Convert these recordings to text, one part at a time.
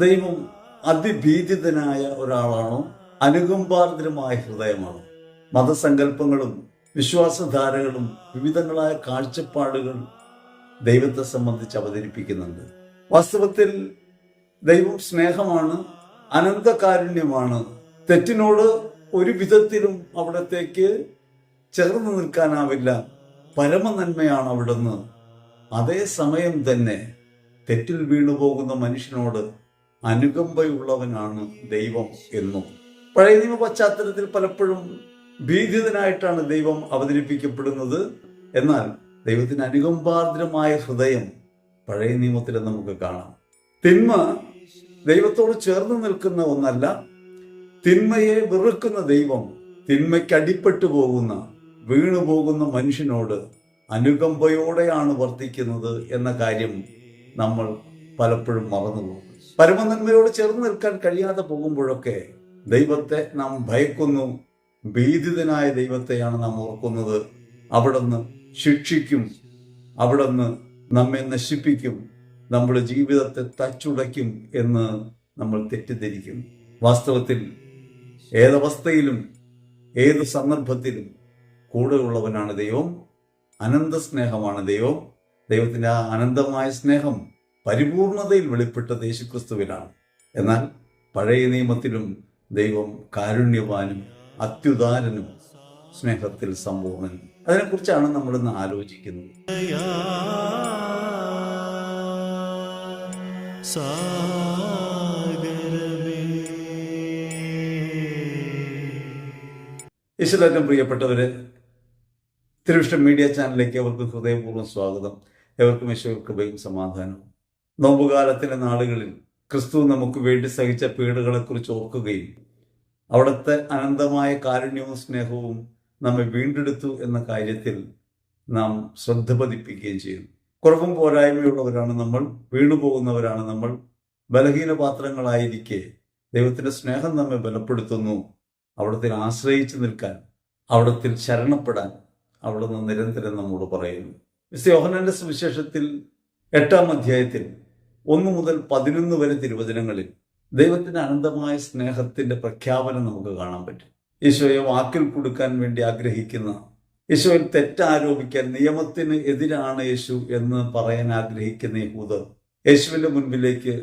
ദൈവം അതിഭീതിതനായ ഒരാളാണോ? അനുകമ്പാർദ്രമായ ഹൃദയമാണോ? മതസങ്കല്പങ്ങളും വിശ്വാസധാരകളും വിവിധങ്ങളായ കാഴ്ചപ്പാടുകൾ ദൈവത്തെ സംബന്ധിച്ച് അവതരിപ്പിക്കുന്നുണ്ട്. വാസ്തവത്തിൽ ദൈവം സ്നേഹമാണ്, അനന്തകാരുണ്യമാണ്. തെറ്റിനോട് ഒരു വിധത്തിലും അവിടത്തേക്ക് ചേർന്ന് നിൽക്കാനാവില്ല. പരമനന്മയാണ് അവിടുന്ന്. അതേസമയം തന്നെ തെറ്റിൽ വീണുപോകുന്ന മനുഷ്യനോട് അനുകമ്പയുള്ളവനാണ് ദൈവം എന്നും. പഴയ നിയമ പശ്ചാത്തലത്തിൽ പലപ്പോഴും ഭീതിതനായിട്ടാണ് ദൈവം അവതരിപ്പിക്കപ്പെടുന്നത്. എന്നാൽ ദൈവത്തിന് അനുകമ്പാർദ്രമായ ഹൃദയം പഴയ നിയമത്തിൽ നമുക്ക് കാണാം. തിന്മ ദൈവത്തോട് ചേർന്ന് നിൽക്കുന്ന ഒന്നല്ല. തിന്മയെ വെറുക്കുന്ന ദൈവം തിന്മയ്ക്ക് അടിപ്പെട്ടു പോകുന്ന, വീണുപോകുന്ന മനുഷ്യനോട് അനുകമ്പയോടെയാണ് വർത്തിക്കുന്നത് എന്ന കാര്യം നമ്മൾ പലപ്പോഴും മറന്നുപോകും. പരമനന്മയോട് ചേർന്ന് നിൽക്കാൻ കഴിയാതെ പോകുമ്പോഴൊക്കെ ദൈവത്തെ നാം ഭയക്കുന്നു. ഭീതിതനായ ദൈവത്തെയാണ് നാം ഓർക്കുന്നത്. അവിടുന്ന് ശിക്ഷിക്കും, അവിടുന്ന് നമ്മെ നശിപ്പിക്കും, നമ്മുടെ ജീവിതത്തെ തച്ചുടയ്ക്കും എന്ന് നമ്മൾ തെറ്റിദ്ധരിക്കും. വാസ്തവത്തിൽ ഏതവസ്ഥയിലും ഏത് സന്ദർഭത്തിലും കൂടെയുള്ളവനാണ് ദൈവം. അനന്ത സ്നേഹമാണ് ദൈവം. ദൈവത്തിൻ്റെ ആ അനന്തമായ സ്നേഹം പരിപൂർണതയിൽ വെളിപ്പെട്ടത് യേശുക്രിസ്തുവിലാണ്. എന്നാൽ പഴയ നിയമത്തിലും ദൈവം കാരുണ്യവാനും അത്യുദാരനും സ്നേഹത്തിൽ സമ്പൂർണ്ണനും. അതിനെക്കുറിച്ചാണ് നമ്മളിന്ന് ആലോചിക്കുന്നത്. ഈശ്വരേറ്റവും പ്രിയപ്പെട്ടവരെ, തിരുവിഷ്ടം മീഡിയ ചാനലിലേക്ക് അവർക്ക് ഹൃദയപൂർവ്വം സ്വാഗതം. എവർക്കും ഈശോ കൃപയും സമാധാനവും. നോമ്പുകാലത്തിലെ നാളുകളിൽ ക്രിസ്തു നമുക്ക് വേണ്ടി സഹിച്ച പീഡകളെക്കുറിച്ച് ഓർക്കുകയും അവിടുത്തെ അനന്തമായ കാരുണ്യവും സ്നേഹവും നമ്മെ വീണ്ടെടുത്തു എന്ന കാര്യത്തിൽ നാം ശ്രദ്ധ പതിപ്പിക്കുകയും ചെയ്യുന്നു. കുറവും പോരായ്മയുള്ളവരാണ് നമ്മൾ, വീണുപോകുന്നവരാണ് നമ്മൾ. ബലഹീന പാത്രങ്ങളായിരിക്കെ ദൈവത്തിൻ്റെ സ്നേഹം നമ്മെ ബലപ്പെടുത്തുന്നു. അവിടത്തിൽ ആശ്രയിച്ചു നിൽക്കാൻ, അവിടത്തിൽ ശരണപ്പെടാൻ അവിടുന്ന് നിരന്തരം നമ്മോട് പറയുന്നു. വിശുദ്ധ യോഹന്നാന്റെ സുവിശേഷത്തിൽ 8-ാം അധ്യായത്തിൽ 1 മുതൽ 11 വരെ തിരുവചനങ്ങളിൽ ദൈവത്തിന്റെ അനന്തമായ സ്നേഹത്തിന്റെ പ്രഖ്യാപനം നമുക്ക് കാണാൻ പറ്റും. ഈശോയെ വാക്കിൽ കൊടുക്കാൻ വേണ്ടി ആഗ്രഹിക്കുന്ന, ഈശോയിൽ തെറ്റാരോപിക്കാൻ, നിയമത്തിന് എതിരാണ് യേശു എന്ന് പറയാൻ ആഗ്രഹിക്കുന്ന യഹൂദർ യേശുവിന്റെ മുൻപിലേക്ക്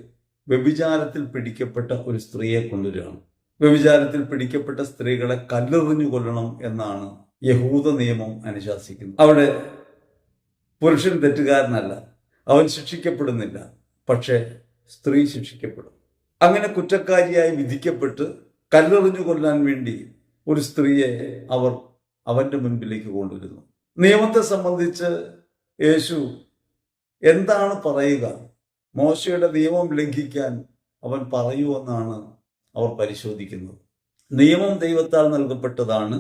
വ്യഭിചാരത്തിൽ പിടിക്കപ്പെട്ട ഒരു സ്ത്രീയെ കൊണ്ടുവരികയാണ്. വ്യഭിചാരത്തിൽ പിടിക്കപ്പെട്ട സ്ത്രീകളെ കല്ലെറിഞ്ഞു കൊല്ലണം എന്നാണ് യഹൂദ നിയമം അനുശാസിക്കുന്നത്. അവിടെ പുരുഷൻ തെറ്റുകാരനല്ല, അവൻ ശിക്ഷിക്കപ്പെടുന്നില്ല, പക്ഷേ സ്ത്രീ ശിക്ഷിക്കപ്പെടും. അങ്ങനെ കുറ്റക്കാരിയായി വിധിക്കപ്പെട്ട് കല്ലെറിഞ്ഞു കൊല്ലാൻ വേണ്ടി ഒരു സ്ത്രീയെ അവർ അവന്റെ മുൻപിലേക്ക് കൊണ്ടുവരുന്നു. നിയമത്തെ സംബന്ധിച്ച് യേശു എന്താണ് പറയുക? മോശയുടെ നിയമം ലംഘിക്കാൻ അവൻ പറയുമെന്നാണ് അവർ പരിശോധിക്കുന്നത്. നിയമം ദൈവത്താൽ നൽകപ്പെട്ടതാണ്.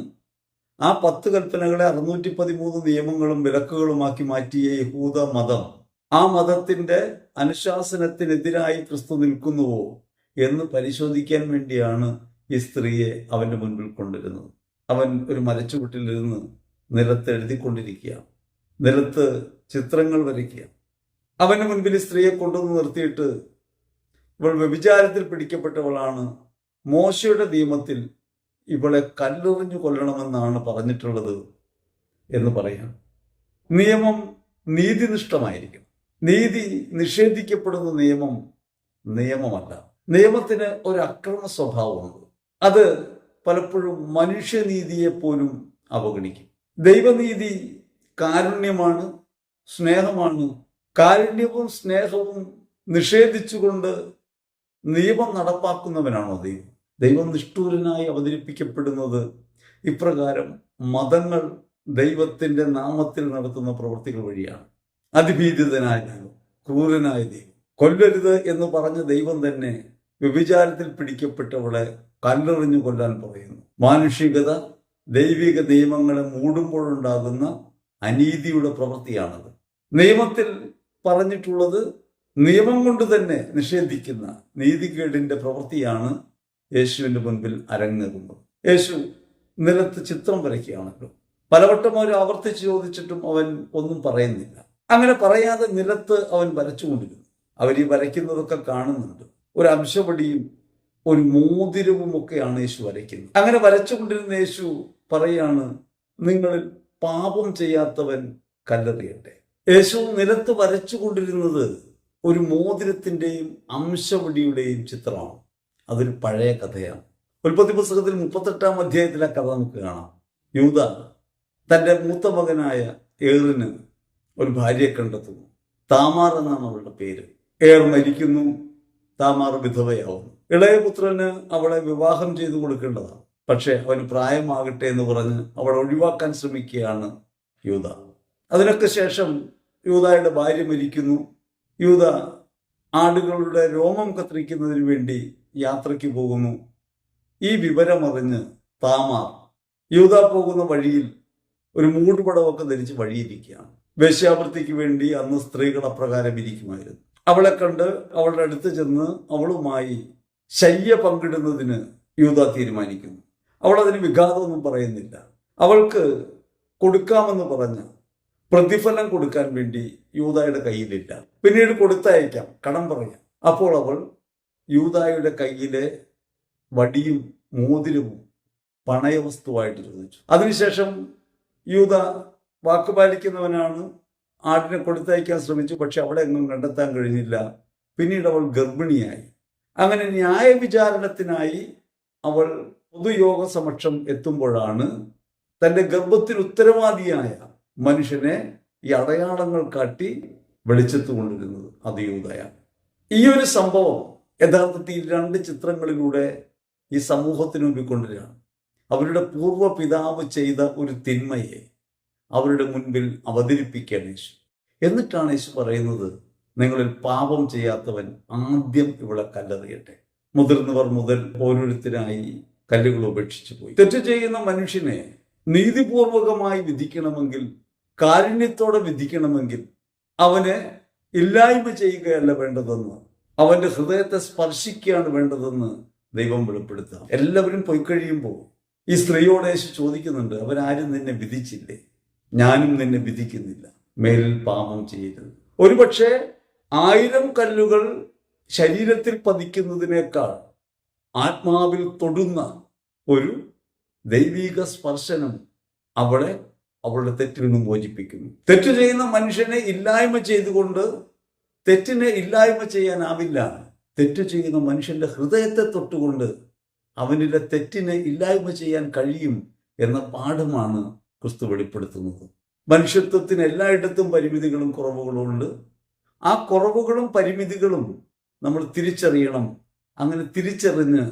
ആ 10 കൽപ്പനകളെ 613 നിയമങ്ങളും വിലക്കുകളുമാക്കി മാറ്റിയ യഹൂദ മതം, ആ മതത്തിന്റെ അനുശാസനത്തിനെതിരായി ക്രിസ്തു നിൽക്കുന്നുവോ എന്ന് പരിശോധിക്കാൻ വേണ്ടിയാണ് ഈ സ്ത്രീയെ അവന്റെ മുൻപിൽ കൊണ്ടുവരുന്നത്. അവൻ ഒരു മരച്ചുവട്ടിലിരുന്ന് നിലത്ത് എഴുതിക്കൊണ്ടിരിക്കുക, നിലത്ത് ചിത്രങ്ങൾ വരയ്ക്കുക. അവന്റെ മുൻപിൽ ഈ സ്ത്രീയെ കൊണ്ടുവന്ന് നിർത്തിയിട്ട്, ഇവൾ വ്യഭിചാരത്തിൽ പിടിക്കപ്പെട്ടവളാണ്, മോശയുടെ നിയമത്തിൽ ഇവളെ കല്ലെറിഞ്ഞു കൊല്ലണമെന്നാണ് പറഞ്ഞിട്ടുള്ളത് എന്ന് പറയാം. നിയമം നീതിനിഷ്ഠമായിരിക്കും. നീതി നിഷേധിക്കപ്പെടുന്ന നിയമം നിയമമല്ല. നിയമത്തിന് ഒരു അക്രമ സ്വഭാവമുണ്ട്. അത് പലപ്പോഴും മനുഷ്യനീതിയെ പോലും അവഗണിക്കും. ദൈവനീതി കാരുണ്യമാണ്, സ്നേഹമാണ്. കാരുണ്യവും സ്നേഹവും നിഷേധിച്ചുകൊണ്ട് നിയമം നടപ്പാക്കുന്നവനാണോ ദൈവം? ദൈവം നിഷ്ഠൂരനായി അവതരിപ്പിക്കപ്പെടുന്നത് ഇപ്രകാരം മതങ്ങൾ ദൈവത്തിന്റെ നാമത്തിൽ നടത്തുന്ന പ്രവൃത്തികൾ വഴിയാണ്. അതിഭീതിതനായ ദൈവം, ക്രൂരനായ ദൈവം, കൊല്ലരുത് എന്ന് പറഞ്ഞ ദൈവം തന്നെ വ്യഭിചാരത്തിൽ പിടിക്കപ്പെട്ടവളെ കല്ലെറിഞ്ഞു കൊല്ലാൻ പറയുന്നു. മാനുഷികത ദൈവിക നിയമങ്ങളെ മൂടുമ്പോഴുണ്ടാകുന്ന അനീതിയുടെ പ്രവൃത്തിയാണത്. നിയമത്തിൽ പറഞ്ഞിട്ടുള്ളത് നിയമം കൊണ്ട് തന്നെ നിഷേധിക്കുന്ന നീതികേടിന്റെ പ്രവൃത്തിയാണ് യേശുവിന്റെ മുൻപിൽ അരങ്ങേറുന്നത്. യേശു നിലത്ത് ചിത്രം വരയ്ക്കുകയാണല്ലോ. പലവട്ടം അവർ ആവർത്തിച്ച് ചോദിച്ചിട്ടും അവൻ ഒന്നും പറയുന്നില്ല. അങ്ങനെ പറയാതെ നിലത്ത് അവൻ വരച്ചുകൊണ്ടിരുന്നു. അവർ ഈ വരയ്ക്കുന്നതൊക്കെ കാണുന്നുണ്ട്. ഒരു അംശപടിയും ഒരു മോതിരവും ഒക്കെയാണ് യേശു വരയ്ക്കുന്നത്. അങ്ങനെ വരച്ചുകൊണ്ടിരുന്ന യേശു പറയാണ്, നിങ്ങളിൽ പാപം ചെയ്യാത്തവൻ കല്ലെറിയട്ടെ. യേശു നിലത്ത് വരച്ചുകൊണ്ടിരുന്നത് ഒരു മോതിരത്തിന്റെയും അംശവടിയുടെയും ചിത്രമാണ്. അതൊരു പഴയ കഥയാണ്. ഉൽപ്പത്തി പുസ്തകത്തിൽ 38-ാം അധ്യായത്തിലെ കഥ നമുക്ക് കാണാം. യൂദാ തൻ്റെ മൂത്ത മകനായ ഏറിന് ഒരു ഭാര്യയെ കണ്ടെത്തുന്നു. താമാർ എന്നാണ് അവളുടെ പേര്. ഏർ മരിക്കുന്നു, താമാർ വിധവയാവുന്നു. ഇളയ പുത്രന് അവളെ വിവാഹം ചെയ്തു കൊടുക്കേണ്ടതാണ്. പക്ഷെ അവന് പ്രായമാകട്ടെ എന്ന് പറഞ്ഞ് അവളെ ഒഴിവാക്കാൻ ശ്രമിക്കുകയാണ് യൂദാ. അതിനൊക്കെ ശേഷം യൂദായുടെ ഭാര്യ മരിക്കുന്നു. യൂദ ആടുകളുടെ രോമം കത്തിരിക്കുന്നതിന് വേണ്ടി യാത്രയ്ക്ക് പോകുന്നു. ഈ വിവരമറിഞ്ഞ് താമാർ യൂദ പോകുന്ന വഴിയിൽ ഒരു മൂടുപടമൊക്കെ ധരിച്ച് വഴിയിരിക്കുകയാണ്. വേശ്യാവൃത്തിക്ക് വേണ്ടി അന്ന് സ്ത്രീകൾ അപ്രകാരം ഇരിക്കുമായിരുന്നു. അവളെ കണ്ട് അവളുടെ അടുത്ത് ചെന്ന് അവളുമായി ശയ്യ പങ്കിടുന്നതിന് യൂദ തീരുമാനിക്കുന്നു. അവൾ അതിന് വിഘാതമൊന്നും പറയുന്നില്ല. അവൾക്ക് കൊടുക്കാമെന്ന് പറഞ്ഞ് പ്രതിഫലം കൊടുക്കാൻ വേണ്ടി യൂദായുടെ കയ്യിലില്ല. പിന്നീട് കൊടുത്തയക്കാം, കടം പറയാം. അപ്പോൾ അവൾ യൂദായുടെ കയ്യിലെ വടിയും മോതിരവും പണയവസ്തുവായിട്ട് ചോദിച്ചു. അതിനുശേഷം യൂദ വാക്കുപാലിക്കുന്നവനാണ്. ആടിനെ കൊടുത്തയക്കാൻ ശ്രമിച്ചു, പക്ഷെ അവളെ എങ്ങും കണ്ടെത്താൻ കഴിഞ്ഞില്ല. പിന്നീട് അവൾ ഗർഭിണിയായി. അങ്ങനെ ന്യായവിചാരണത്തിനായി അവൾ പൊതുയോഗ സമക്ഷം എത്തുമ്പോഴാണ് തൻ്റെ ഗർഭത്തിന് ഉത്തരവാദിയായ മനുഷ്യനെ ഈ അടയാളങ്ങൾ കാട്ടി വെളിച്ചത്ത് കൊണ്ടിരുന്നത്. അത് യൂദയാണ്. ഈ ഒരു സംഭവം യഥാർത്ഥത്തിൽ 2 ചിത്രങ്ങളിലൂടെ ഈ സമൂഹത്തിന് മുമ്പിൽ കൊണ്ടുവരികയാണ്. അവരുടെ പൂർവ്വ പിതാവ് ചെയ്ത ഒരു തിന്മയെ അവരുടെ മുൻപിൽ അവതരിപ്പിക്കുകയാണ് യേശു. എന്നിട്ടാണ് യേശു പറയുന്നത്, നിങ്ങളിൽ പാപം ചെയ്യാത്തവൻ ആദ്യം ഇവിടെ കല്ലെറിയട്ടെ. മുതിർന്നവർ മുതൽ ഓരോരുത്തരായി കല്ലുകൾ ഉപേക്ഷിച്ചു പോയി. തെറ്റ് ചെയ്യുന്ന മനുഷ്യനെ നീതിപൂർവകമായി വിധിക്കണമെങ്കിൽ, കാരുണ്യത്തോടെ വിധിക്കണമെങ്കിൽ അവനെ ഇല്ലായ്മ ചെയ്യുകയല്ല വേണ്ടതെന്ന്, അവന്റെ ഹൃദയത്തെ സ്പർശിക്കുകയാണ് വേണ്ടതെന്ന് ദൈവം വെളിപ്പെടുത്താം. എല്ലാവരും പോയി കഴിയുമ്പോൾ ഈ സ്ത്രീയോട് യേശു ചോദിക്കുന്നുണ്ട്, അവരാരും നിന്നെ വിധിച്ചില്ലേ? ഞാനും നിന്നെ വിധിക്കുന്നില്ല. മേലിൽ പാപം ചെയ്യരുത്. ഒരുപക്ഷെ 1000 കല്ലുകൾ ശരീരത്തിൽ പതിക്കുന്നതിനേക്കാൾ ആത്മാവിൽ തൊടുന്ന ഒരു ദൈവിക സ്പർശനം അവളുടെ തെറ്റിൽ നിന്നും മോചിപ്പിക്കുന്നു. തെറ്റ് ചെയ്യുന്ന മനുഷ്യനെ ഇല്ലായ്മ ചെയ്തുകൊണ്ട് തെറ്റിനെ ഇല്ലായ്മ ചെയ്യാനാവില്ല. തെറ്റ് ചെയ്യുന്ന മനുഷ്യന്റെ ഹൃദയത്തെ തൊട്ടുകൊണ്ട് അവനിലെ തെറ്റിനെ ഇല്ലായ്മ ചെയ്യാൻ കഴിയും എന്ന പാഠമാണ് ക്രിസ്തു വെളിപ്പെടുത്തുന്നത്. മനുഷ്യത്വത്തിന് എല്ലായിടത്തും പരിമിതികളും കുറവുകളും ഉണ്ട്. ആ കുറവുകളും പരിമിതികളും നമ്മൾ തിരിച്ചറിയണം. അങ്ങനെ തിരിച്ചറിഞ്ഞ്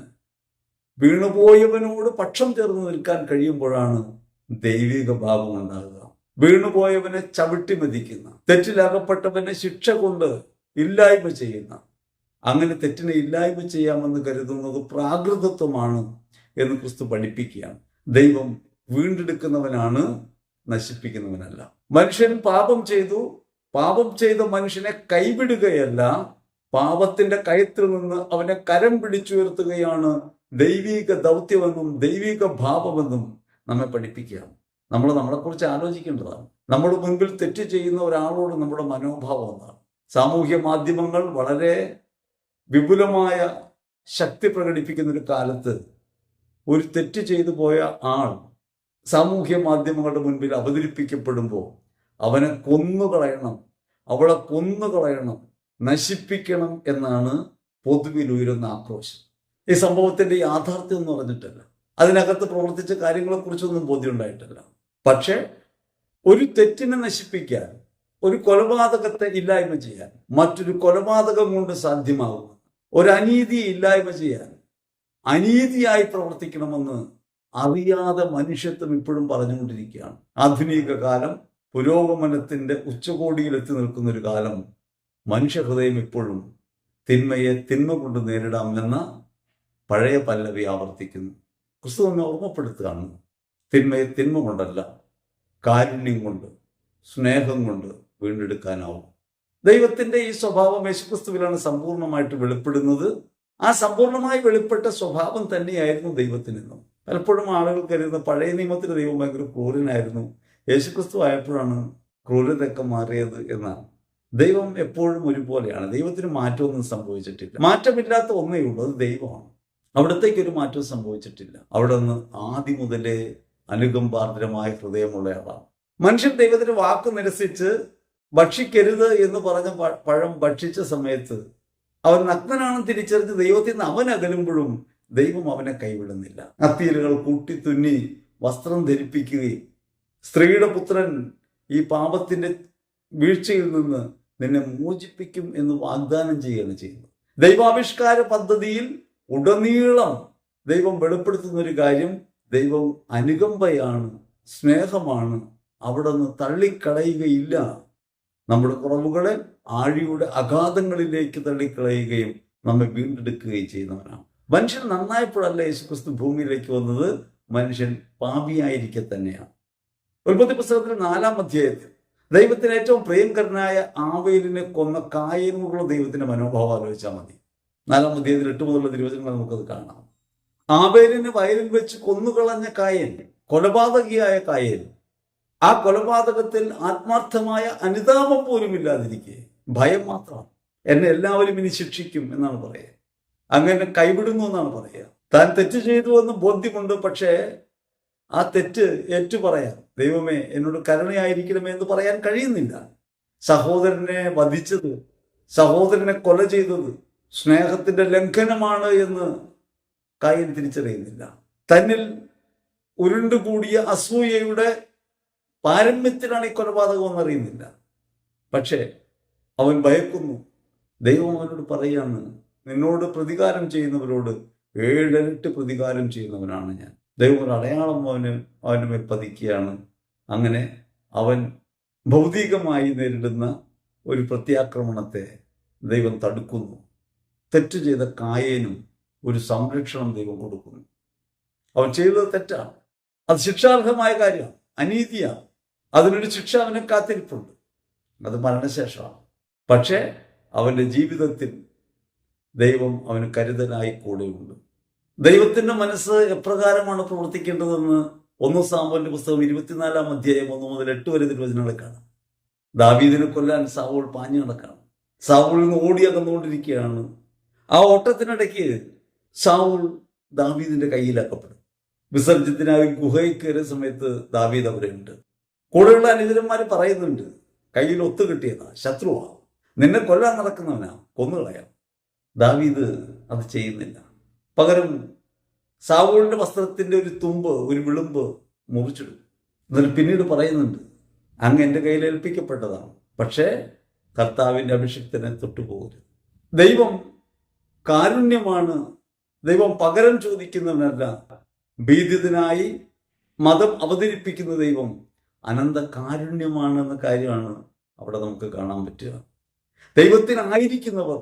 വീണുപോയവനോട് പക്ഷം ചേർന്ന് നിൽക്കാൻ കഴിയുമ്പോഴാണ് ദൈവിക ഭാവം ഉണ്ടാകുക. വീണുപോയവനെ ചവിട്ടി മതിക്കുന്ന, തെറ്റിലകപ്പെട്ടവനെ ശിക്ഷ കൊണ്ട് ഇല്ലായ്മ ചെയ്യുന്ന, അങ്ങനെ തെറ്റിനെ ഇല്ലായ്മ ചെയ്യാമെന്ന് കരുതുന്നത് പ്രാകൃതത്വമാണ് എന്ന് ക്രിസ്തു പഠിപ്പിക്കുകയാണ്. ദൈവം വീണ്ടെടുക്കുന്നവനാണ്, നശിപ്പിക്കുന്നവനല്ല. മനുഷ്യൻ പാപം ചെയ്തു. പാപം ചെയ്ത മനുഷ്യനെ കൈവിടുകയല്ല, പാപത്തിന്റെ കയത്തിൽ നിന്ന് അവനെ കരം പിടിച്ചുയർത്തുകയാണ് ദൈവിക ദൗത്യമെന്നും ദൈവിക ഭാവമെന്നും നമ്മെ പഠിപ്പിക്കുകയാണ്. നമ്മൾ നമ്മളെക്കുറിച്ച് ആലോചിക്കേണ്ടതാണ്. നമ്മുടെ മുൻപിൽ തെറ്റ് ചെയ്യുന്ന ഒരാളോട് നമ്മുടെ മനോഭാവം എന്താണ്? സാമൂഹ്യ മാധ്യമങ്ങൾ വളരെ വിപുലമായ ശക്തി പ്രകടിപ്പിക്കുന്ന ഒരു കാലത്ത് ഒരു തെറ്റ് ചെയ്തു പോയ ആൾ സാമൂഹ്യ മാധ്യമങ്ങളുടെ മുൻപിൽ അവതരിപ്പിക്കപ്പെടുമ്പോൾ അവനെ കൊന്നുകളയണം, അവളെ കൊന്നുകളയണം, നശിപ്പിക്കണം എന്നാണ് പൊതുവിൽ ഉയരുന്ന ആക്രോശം. ഈ സംഭവത്തിന്റെ യാഥാർത്ഥ്യം എന്ന് പറഞ്ഞിട്ടല്ല, അതിനകത്ത് പ്രവർത്തിച്ച കാര്യങ്ങളെക്കുറിച്ചൊന്നും ബോധ്യം ഉണ്ടായിട്ടല്ല. പക്ഷെ ഒരു തെറ്റിനെ നശിപ്പിക്കാൻ, ഒരു കൊലപാതകത്തെ ഇല്ലായ്മ ചെയ്യാൻ മറ്റൊരു കൊലപാതകം കൊണ്ട് സാധ്യമാകും. ഒരു അനീതി ഇല്ലായ്മ ചെയ്യാൻ അനീതിയായി പ്രവർത്തിക്കണമെന്ന് അറിയാതെ മനുഷ്യത്വം ഇപ്പോഴും പറഞ്ഞുകൊണ്ടിരിക്കുകയാണ്. ആധുനിക കാലം പുരോഗമനത്തിന്റെ ഉച്ചകോടിയിലെത്തി നിൽക്കുന്ന ഒരു കാലം. മനുഷ്യഹൃദയം ഇപ്പോഴും തിന്മയെ തിന്മ കൊണ്ട് നേരിടാമെന്ന പഴയ പല്ലവി ആവർത്തിക്കുന്നു. ക്രിസ്തു നമ്മെ ഓർമ്മപ്പെടുത്തുകയാണ്, തിന്മയെ തിന്മ കൊണ്ടല്ല, കാരുണ്യം കൊണ്ട്, സ്നേഹം കൊണ്ട് വീണ്ടെടുക്കാനാവും. ദൈവത്തിന്റെ ഈ സ്വഭാവം യേശുക്രിസ്തുവിലാണ് സമ്പൂർണ്ണമായിട്ട് വെളിപ്പെടുന്നത്. ആ സമ്പൂർണ്ണമായി വെളിപ്പെട്ട സ്വഭാവം തന്നെയായിരുന്നു ദൈവത്തിനെന്നും. പലപ്പോഴും ആളുകൾ കരുതുന്ന പഴയ നിയമത്തിലെ ദൈവം ഭയങ്കര ക്രൂരനായിരുന്നു, യേശുക്രിസ്തു ആയപ്പോഴാണ് ക്രൂരതയൊക്കെ മാറിയത് എന്നാണ്. ദൈവം എപ്പോഴും ഒരുപോലെയാണ്. ദൈവത്തിന് മാറ്റമൊന്നും സംഭവിച്ചിട്ടില്ല. മാറ്റമില്ലാത്ത ഒന്നേ ഉള്ളൂ, അത് ദൈവമാണ്. അവിടത്തേക്കൊരു മാറ്റവും സംഭവിച്ചിട്ടില്ല. അവിടെ നിന്ന് ആദ്യം മുതലേ അനുകമ്പാർദ്രമായ ഹൃദയമുള്ളയാളാണ്. മനുഷ്യൻ ദൈവത്തിന് വാക്ക് നിരസിച്ച് ഭക്ഷിക്കരുത് എന്ന് പറഞ്ഞ പഴം ഭക്ഷിച്ച സമയത്ത് അവൻ നഗ്നനാണെന്ന് തിരിച്ചറിഞ്ഞ് ദൈവത്തിൽ നിന്ന് അവൻ അകലുമ്പോഴും ദൈവം അവനെ കൈവിടുന്നില്ല. അത്തീലുകൾ കൂട്ടിത്തുന്നി വസ്ത്രം ധരിപ്പിക്കുകയും സ്ത്രീയുടെ പുത്രൻ ഈ പാപത്തിന്റെ വീഴ്ചയിൽ നിന്ന് നിന്നെ മോചിപ്പിക്കും എന്ന് വാഗ്ദാനം ചെയ്യുകയാണ് ചെയ്യുന്നത്. ദൈവാവിഷ്കാര പദ്ധതിയിൽ ഉടനീളം ദൈവം വെളിപ്പെടുത്തുന്ന ഒരു കാര്യം, ദൈവം അനുകമ്പയാണ്, സ്നേഹമാണ്. അവിടെ നിന്ന് തള്ളിക്കളയുകയില്ല. നമ്മുടെ കുറവുകളെ ആഴിയുടെ അഗാധങ്ങളിലേക്ക് തള്ളിക്കളയുകയും നമ്മെ വീണ്ടെടുക്കുകയും ചെയ്യുന്നവനാണ്. മനുഷ്യൻ നന്നായപ്പോഴല്ല യേശുക്രിസ്തു ഭൂമിയിലേക്ക് വന്നത്, മനുഷ്യൻ പാപിയായിരിക്കെ തന്നെയാണ്. ഉൽപ്പത്തി പുസ്തകത്തിൽ 4-ാം അധ്യായത്തിൽ ദൈവത്തിന് ഏറ്റവും പ്രിയങ്കരനായ ആബേലിനെ കൊന്ന കായനുള്ള ദൈവത്തിന്റെ മനോഭാവം ആലോചിച്ചാൽ മതി. 4-ാം അധ്യായത്തിൽ 8 മുതലുള്ള തിരുവചനങ്ങൾ നമുക്കത് കാണാം. ആബേലിനെ വയലിൽ വെച്ച് കൊന്നുകളഞ്ഞ കായൻ, കൊലപാതകിയായ കായൻ, ആ കൊലപാതകത്തിൽ ആത്മാർത്ഥമായ അനുതാപം പോലും ഇല്ലാതിരിക്കെ ഭയം മാത്രമാണ്. എന്നെ എല്ലാവരും ഇനി ശിക്ഷിക്കും എന്നാണ് പറയുക. അങ്ങനെ കൈവിടുന്നു എന്നാണ് പറയുക. താൻ തെറ്റ് ചെയ്തു എന്ന് ബോധ്യമുണ്ട്, പക്ഷേ ആ തെറ്റ് ഏറ്റുപറയാൻ, ദൈവമേ എന്നോട് കരുണയായിരിക്കണമേ എന്ന് പറയാൻ കഴിയുന്നില്ല. സഹോദരനെ വധിച്ചത്, സഹോദരനെ കൊല ചെയ്തത് സ്നേഹത്തിന്റെ ലംഘനമാണ് എന്ന് കായൻ തിരിച്ചറിയുന്നില്ല. തന്നിൽ ഉരുണ്ടുകൂടിയ അസൂയയുടെ പാരമ്യത്തിലാണ് ഈ കൊലപാതകം എന്നറിയുന്നില്ല. പക്ഷേ അവൻ ഭയക്കുന്നു. ദൈവം അവനോട് പറയാണ്, നിന്നോട് പ്രതികാരം ചെയ്യുന്നവരോട് 7 ഇരട്ടി പ്രതികാരം ചെയ്യുന്നവനാണ് ഞാൻ. ദൈവം ഒരു അടയാളം അവന് മേൽ പതിക്കുകയാണ്. അങ്ങനെ അവൻ ഭൗതികമായി നേരിടുന്ന ഒരു പ്രത്യാക്രമണത്തെ ദൈവം തടുക്കുന്നു. തെറ്റ് ചെയ്ത കായേനും ഒരു സംരക്ഷണം ദൈവം കൊടുക്കുന്നു. അവൻ ചെയ്തത് തെറ്റാണ്, അത് ശിക്ഷാർഹമായ കാര്യമാണ്, അനീതിയാണ്. അതിനൊരു ശിക്ഷ അവനെ കാത്തിരിപ്പുണ്ട്, അത് മരണശേഷമാണ്. പക്ഷേ അവൻ്റെ ജീവിതത്തിൽ ദൈവം അവന് കരുതലായി കൂടെയുണ്ട്. ദൈവത്തിന്റെ മനസ്സ് എപ്രകാരമാണ് പ്രവർത്തിക്കേണ്ടതെന്ന് 1 സാമുവേലിന്റെ പുസ്തകം 24-ാം അധ്യായം 1 മുതൽ 8 വരെ തിരുവചനങ്ങളെ കാണാം. ദാവീദിനെ കൊല്ലാൻ സാവൂൾ പാഞ്ഞു നടക്കണം. സാവൂളിൽ നിന്ന് ഓടി അകന്നുകൊണ്ടിരിക്കുകയാണ്. ആ ഓട്ടത്തിനിടയ്ക്ക് സാവൂൾ ദാവീദിന്റെ കയ്യിലാക്കപ്പെടും. വിസർജ്യത്തിനായി ഗുഹയിൽ കയറിയ സമയത്ത് ദാവീദ് അവിടെയുണ്ട്. കൂടെയുള്ള അനുചരന്മാർ പറയുന്നുണ്ട്, കയ്യിൽ ഒത്തു കിട്ടിയതാ, ശത്രുവാ, നിന്നെ കൊല്ലാൻ നടക്കുന്നവനാ, കൊന്നുകളയാം. ദാവീദ് അത് ചെയ്യുന്നില്ല. പകരം സാവൂളിന്റെ വസ്ത്രത്തിന്റെ ഒരു തുമ്പ്, ഒരു വിളുമ്പ് മുറിച്ചിടും. എന്നിട്ട് പിന്നീട് പറയുന്നുണ്ട്, അങ്ങ് എൻ്റെ കയ്യിൽ ഏൽപ്പിക്കപ്പെട്ടതാണ്, പക്ഷേ കർത്താവിൻ്റെ അഭിഷിക്തനെ തൊട്ടുപോകരുത്. ദൈവം കാരുണ്യമാണ്. ദൈവം പകരം ചോദിക്കുന്നവനല്ല. ഭീതിതനായി മതം അവതരിപ്പിക്കുന്ന ദൈവം അനന്ത കാരുണ്യമാണെന്ന കാര്യമാണ് അവിടെ നമുക്ക് കാണാൻ പറ്റുക. ദൈവത്തിനായിരിക്കുന്നവർ,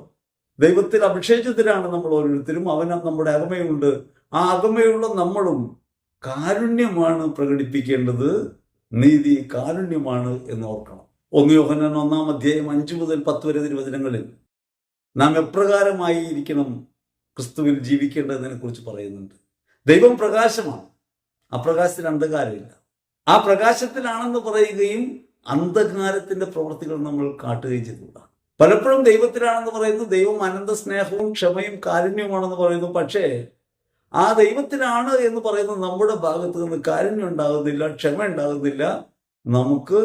ദൈവത്തിൽ അഭിഷേചത്തിലാണ് നമ്മൾ ഓരോരുത്തരും. അവൻ നമ്മുടെ അകമയുണ്ട്. ആ അകമയുള്ള നമ്മളും കാരുണ്യമാണ് പ്രകടിപ്പിക്കേണ്ടത്. നീതി കാരുണ്യമാണ് എന്ന് ഓർക്കണം. 1 യോഹന്നാൻ 1-ാം അധ്യായം 5 മുതൽ 10 വരെ തിരുവചനങ്ങളിൽ നാം എപ്രകാരമായി ഇരിക്കണം ക്രിസ്തുവിൽ ജീവിക്കേണ്ടതിനെ കുറിച്ച് പറയുന്നുണ്ട്. ദൈവം പ്രകാശമാണ്, ആ പ്രകാശത്തിൽ അന്ധകാരമില്ല. ആ പ്രകാശത്തിലാണെന്ന് പറയുകയും അന്ധകാരത്തിന്റെ പ്രവൃത്തികൾ നമ്മൾ കാട്ടുകയും ചെയ്തിട്ടുണ്ട്. പലപ്പോഴും ദൈവത്തിലാണെന്ന് പറയുന്നു, ദൈവം അനന്ത സ്നേഹവും ക്ഷമയും കാരുണ്യവുമാണെന്ന് പറയുന്നു. പക്ഷേ ആ ദൈവത്തിലാണ് എന്ന് പറയുന്നത് നമ്മുടെ ഭാഗത്ത് നിന്ന് കാരുണ്യം ഉണ്ടാകുന്നില്ല, ക്ഷമ ഉണ്ടാകുന്നില്ല. നമുക്ക്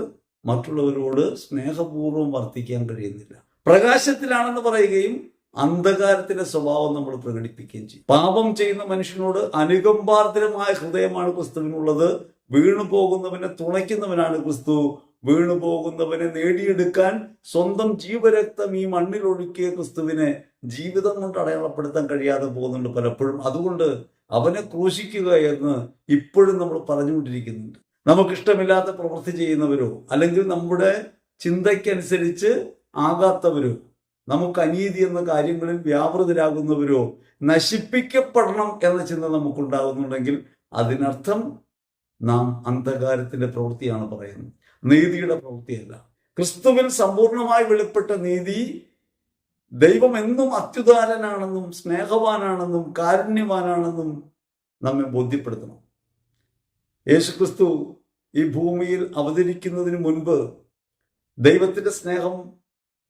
മറ്റുള്ളവരോട് സ്നേഹപൂർവ്വം വർത്തിക്കാൻ കഴിയുന്നില്ല. പ്രകാശത്തിലാണെന്ന് പറയുകയും അന്ധകാരത്തിന്റെ സ്വഭാവം നമ്മൾ പ്രകടിപ്പിക്കുകയും ചെയ്യും. പാപം ചെയ്യുന്ന മനുഷ്യനോട് അനുകമ്പാർദ്രമായ ഹൃദയമാണ് ക്രിസ്തുവിനുള്ളത്. വീണു പോകുന്നവനെ തുണയ്ക്കുന്നവനാണ് ക്രിസ്തു. വീണു പോകുന്നവനെ നേടിയെടുക്കാൻ സ്വന്തം ജീവരക്തം ഈ മണ്ണിൽ ഒഴുക്കിയ ക്രിസ്തുവിനെ ജീവിതം കൊണ്ട് അടയാളപ്പെടുത്താൻ കഴിയാതെ പോകുന്നുണ്ട് പലപ്പോഴും. അതുകൊണ്ട് അവനെ ക്രൂശിക്കുക എന്ന് ഇപ്പോഴും നമ്മൾ പറഞ്ഞുകൊണ്ടിരിക്കുന്നുണ്ട്. നമുക്കിഷ്ടമില്ലാത്ത പ്രവൃത്തി ചെയ്യുന്നവരോ അല്ലെങ്കിൽ നമ്മുടെ ചിന്തയ്ക്കനുസരിച്ച് ആകാത്തവരോ നമുക്ക് അനീതി എന്ന കാര്യങ്ങളിൽ വ്യാപൃതരാകുന്നവരോ നശിപ്പിക്കപ്പെടണം എന്ന ചിന്ത നമുക്കുണ്ടാകുന്നുണ്ടെങ്കിൽ അതിനർത്ഥം നാം അന്ധകാരത്തിന്റെ പ്രവൃത്തിയാണ് പറയുന്നത്, നീതിയുടെ പ്രവൃത്തിയല്ല. ക്രിസ്തുവിൽ സമ്പൂർണമായി വെളിപ്പെട്ട നീതി ദൈവം എന്നും അത്യുദാരനാണെന്നും സ്നേഹവാനാണെന്നും കാരുണ്യവാനാണെന്നും നമ്മെ ബോധ്യപ്പെടുത്തണം. യേശുക്രിസ്തു ഈ ഭൂമിയിൽ അവതരിക്കുന്നതിന് മുൻപ് ദൈവത്തിൻ്റെ സ്നേഹം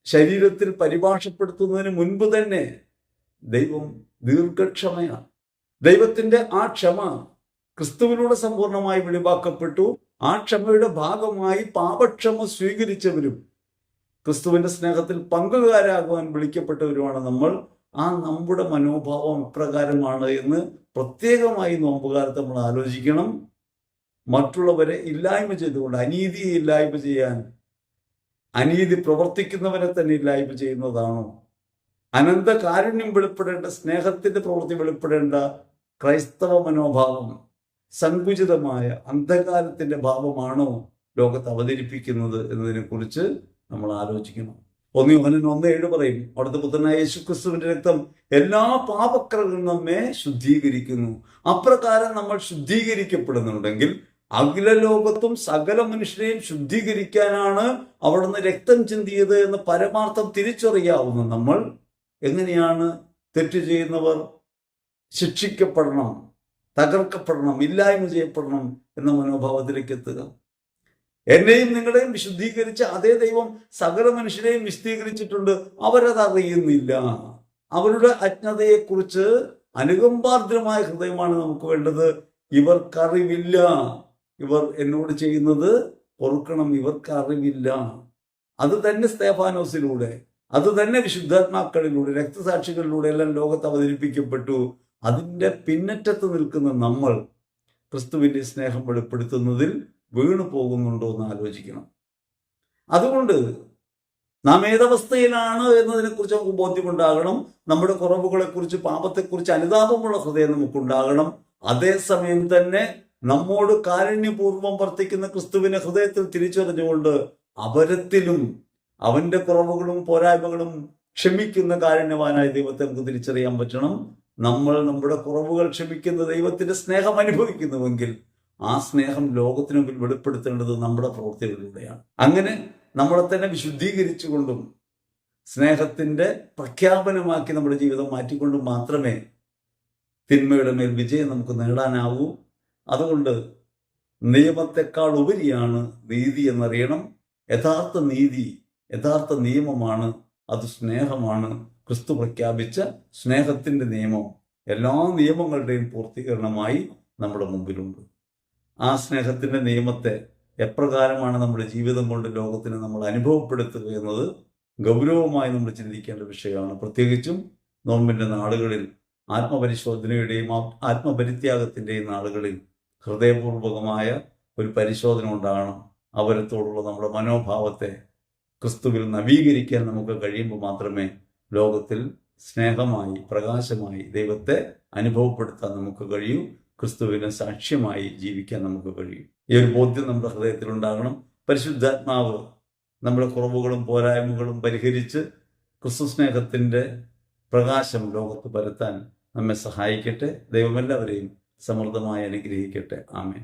ശരീരത്തിൽ പരിഭാഷപ്പെടുത്തുന്നതിന് മുൻപ് തന്നെ ദൈവം ദീർഘക്ഷമയാണ്. ദൈവത്തിൻ്റെ ആ ക്ഷമ ക്രിസ്തുവിലൂടെ സമ്പൂർണ്ണമായി വെളിവാക്കപ്പെട്ടു. ആ ക്ഷമയുടെ ഭാഗമായി പാപക്ഷമ സ്വീകരിച്ചവരും ക്രിസ്തുവിൻ്റെ സ്നേഹത്തിൽ പങ്കുകാരാകുവാൻ വിളിക്കപ്പെട്ടവരുമാണ് നമ്മൾ. ആ നമ്മുടെ മനോഭാവം ഇപ്രകാരമാണ് എന്ന് പ്രത്യേകമായി നോമ്പുകാലത്ത് നമ്മൾ ആലോചിക്കണം. മറ്റുള്ളവരെ ഇല്ലായ്മ ചെയ്തുകൊണ്ട്, അനീതിയെ ഇല്ലായ്മ ചെയ്യാൻ, അനീതി പ്രവർത്തിക്കുന്നവരെ തന്നെ ഇല്ലായ്മ ചെയ്യുന്നതാണോ? അനന്ത കാരുണ്യം വെളിപ്പെടേണ്ട, സ്നേഹത്തിന്റെ പ്രവൃത്തി വെളിപ്പെടേണ്ട ക്രൈസ്തവ മനോഭാവം സങ്കുചിതമായ അന്ധകാരത്തിന്റെ ഭാവമാണോ ലോകത്ത് അവതരിപ്പിക്കുന്നത് എന്നതിനെ കുറിച്ച് നമ്മൾ ആലോചിക്കണം. 1 യോഹന്നാൻ 1:7 പറയും, അവിടുത്തെ പുത്രനായ യേശുക്രിസ്തുവിന്റെ രക്തം എല്ലാ പാപക്കറകളിൽ നമ്മെ ശുദ്ധീകരിക്കുന്നു. അപ്രകാരം നമ്മൾ ശുദ്ധീകരിക്കപ്പെടുന്നുണ്ടെങ്കിൽ അഖില ലോകത്തും സകല മനുഷ്യരെയും ശുദ്ധീകരിക്കാനാണ് അവിടുന്ന് രക്തം ചിന്തിയത് എന്ന് പരമാർത്ഥം തിരിച്ചറിയാവുന്ന നമ്മൾ എങ്ങനെയാണ് തെറ്റ് ചെയ്യുന്നവർ ശിക്ഷിക്കപ്പെടണം, തകർക്കപ്പെടണം, ഇല്ലായ്മ ചെയ്യപ്പെടണം എന്ന മനോഭാവത്തിലേക്ക് എത്തുക? എന്നെയും നിങ്ങളെയും വിശുദ്ധീകരിച്ച അതേ ദൈവം സകല മനുഷ്യരെയും വിശുദ്ധീകരിച്ചിട്ടുണ്ട്. അവരത് അറിയുന്നില്ല. അവരുടെ അജ്ഞതയെക്കുറിച്ച് അനുകമ്പാർദ്രമായ ഹൃദയമാണ് നമുക്ക് വേണ്ടത്. ഇവർക്കറിവില്ല, ഇവർ എന്നോട് ചെയ്യുന്നത് പൊറുക്കണം, ഇവർക്ക് അറിവില്ല. അത് തന്നെ സ്തേഫാനോസിലൂടെ, അത് തന്നെ വിശുദ്ധാത്മാക്കളിലൂടെ, രക്തസാക്ഷികളിലൂടെ എല്ലാം ലോകത്ത് അവതരിപ്പിക്കപ്പെട്ടു. അതിൻ്റെ പിന്നറ്റത്ത് നിൽക്കുന്ന നമ്മൾ ക്രിസ്തുവിൻ്റെ സ്നേഹം വെളിപ്പെടുത്തുന്നതിൽ വീണു പോകുന്നുണ്ടോ എന്ന് ആലോചിക്കണം. അതുകൊണ്ട് നാം ഏതവസ്ഥയിലാണ് എന്നതിനെക്കുറിച്ച് നമുക്ക് ബോധ്യമുണ്ടാകണം. നമ്മുടെ കുറവുകളെക്കുറിച്ച്, പാപത്തെക്കുറിച്ച് അനുതാപമുള്ള ഹൃദയം നമുക്കുണ്ടാകണം. അതേസമയം തന്നെ നമ്മോട് കാരുണ്യപൂർവ്വം വർത്തിക്കുന്ന ക്രിസ്തുവിനെ ഹൃദയത്തിൽ തിരിച്ചറിഞ്ഞുകൊണ്ട് അവരത്തിലും അവന്റെ കുറവുകളും പോരായ്മകളും ക്ഷമിക്കുന്ന കാരുണ്യവാനായ ദൈവത്തെ നമുക്ക് തിരിച്ചറിയാൻ പറ്റണം. നമ്മൾ നമ്മുടെ കുറവുകൾ ക്ഷമിക്കുന്ന ദൈവത്തിന്റെ സ്നേഹം അനുഭവിക്കുന്നുവെങ്കിൽ ആ സ്നേഹം ലോകത്തിന് മുമ്പിൽ വെളിപ്പെടുത്തേണ്ടത് നമ്മുടെ പ്രവൃത്തികളിലൂടെയാണ്. അങ്ങനെ നമ്മളെ തന്നെ വിശുദ്ധീകരിച്ചുകൊണ്ടും സ്നേഹത്തിന്റെ പ്രഖ്യാപനമാക്കി നമ്മുടെ ജീവിതം മാറ്റിക്കൊണ്ടും മാത്രമേ തിന്മയുടെ മേൽ വിജയം നമുക്ക് നേടാനാവൂ. അതുകൊണ്ട് നിയമത്തെക്കാൾ ഉപരിയാണ് നീതി എന്നറിയണം. യഥാർത്ഥ നീതി, യഥാർത്ഥ നിയമമാണ്, അത് സ്നേഹമാണ്. ക്രിസ്തു പ്രഖ്യാപിച്ച സ്നേഹത്തിന്റെ നിയമം എല്ലാ നിയമങ്ങളുടെയും പൂർത്തീകരണമായി നമ്മുടെ മുമ്പിലുണ്ട്. ആ സ്നേഹത്തിന്റെ നിയമത്തെ എപ്രകാരമാണ് നമ്മുടെ ജീവിതം കൊണ്ട് ലോകത്തിന് നമ്മൾ അനുഭവപ്പെടുത്തുക എന്നത് ഗൗരവമായി നമ്മൾ ചിന്തിക്കേണ്ട വിഷയമാണ്. പ്രത്യേകിച്ചും നോമ്പിന്റെ നാളുകളിൽ, ആത്മപരിശോധനയുടെയും ആത്മപരിത്യാഗത്തിൻ്റെയും നാളുകളിൽ ഹൃദയപൂർവകമായ ഒരു പരിശോധന ഉണ്ടാകണം. അവരത്തോടുള്ള നമ്മുടെ മനോഭാവത്തെ ക്രിസ്തുവിൽ നവീകരിക്കാൻ നമുക്ക് കഴിയുമ്പോൾ മാത്രമേ ലോകത്തിൽ സ്നേഹമായി, പ്രകാശമായി ദൈവത്തെ അനുഭവപ്പെടുത്താൻ നമുക്ക് കഴിയൂ. ക്രിസ്തുവിന് സാക്ഷ്യമായി ജീവിക്കാൻ നമുക്ക് കഴിയും. ഈ ഒരു ബോധ്യം നമ്മുടെ ഹൃദയത്തിൽ ഉണ്ടാകണം. പരിശുദ്ധാത്മാവ് നമ്മുടെ കുറവുകളും പോരായ്മകളും പരിഹരിച്ച് ക്രിസ്തു സ്നേഹത്തിൻ്റെ പ്രകാശം ലോകത്ത് പരത്താൻ നമ്മെ സഹായിക്കട്ടെ. ദൈവമെല്ലാവരെയും സമൃദ്ധമായി അനുഗ്രഹിക്കട്ടെ. ആമേൻ.